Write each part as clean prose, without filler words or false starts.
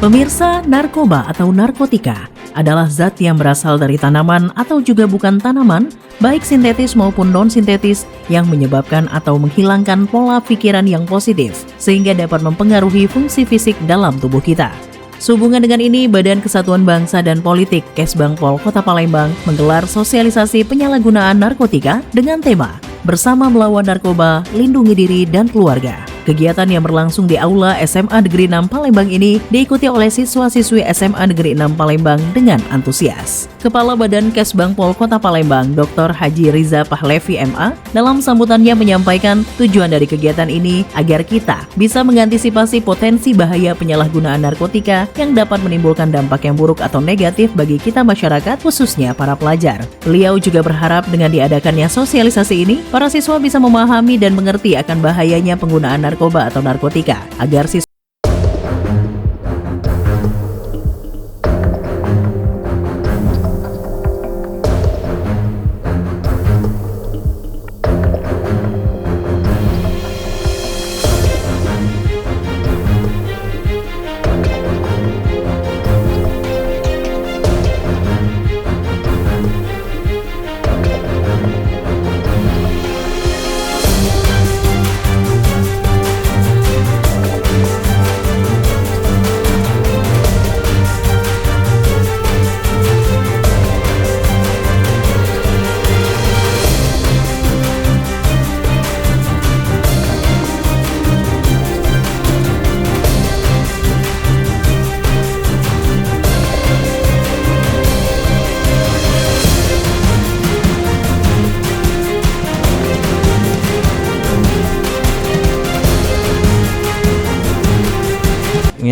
Pemirsa, narkoba atau narkotika adalah zat yang berasal dari tanaman atau juga bukan tanaman, baik sintetis maupun non-sintetis, yang menyebabkan atau menghilangkan pola pikiran yang positif, sehingga dapat mempengaruhi fungsi fisik dalam tubuh kita. Sehubungan dengan ini, Badan Kesatuan Bangsa dan Politik Kesbangpol Kota Palembang menggelar sosialisasi penyalahgunaan narkotika dengan tema Bersama Melawan Narkoba, Lindungi Diri dan Keluarga. Kegiatan yang berlangsung di Aula SMA Negeri 6 Palembang ini diikuti oleh siswa-siswi SMA Negeri 6 Palembang dengan antusias. Kepala Badan Kesbangpol Kota Palembang, Dr. Haji Riza Pahlevi MA, dalam sambutannya menyampaikan tujuan dari kegiatan ini agar kita bisa mengantisipasi potensi bahaya penyalahgunaan narkotika yang dapat menimbulkan dampak yang buruk atau negatif bagi kita masyarakat, khususnya para pelajar. Beliau juga berharap dengan diadakannya sosialisasi ini, para siswa bisa memahami dan mengerti akan bahayanya penggunaan narkoba atau narkotika, agar siswa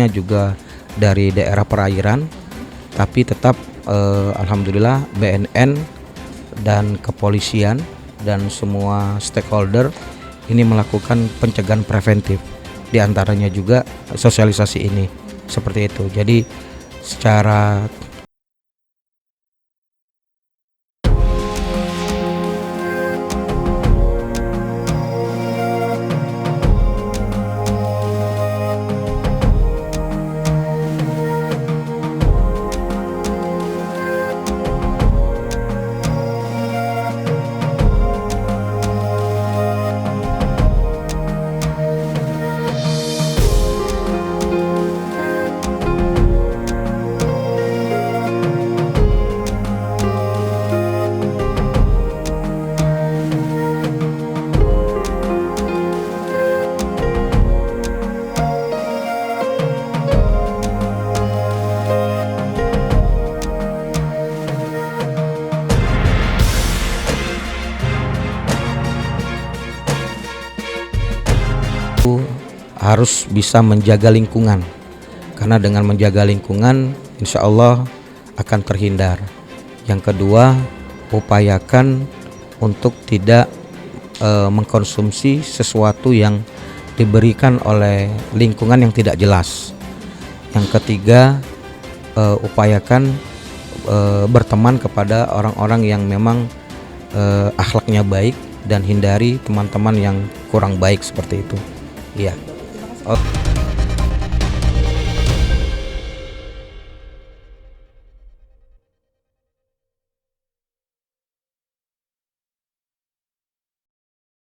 juga dari daerah perairan, tapi tetap alhamdulillah BNN dan kepolisian dan semua stakeholder ini melakukan pencegahan preventif, diantaranya juga sosialisasi ini seperti itu. Jadi secara harus bisa menjaga lingkungan, karena dengan menjaga lingkungan insya Allah akan terhindar. Yang kedua, upayakan untuk tidak mengkonsumsi sesuatu yang diberikan oleh lingkungan yang tidak jelas. Yang ketiga, upayakan berteman kepada orang-orang yang memang akhlaknya baik dan hindari teman-teman yang kurang baik seperti itu. Iya. Oh.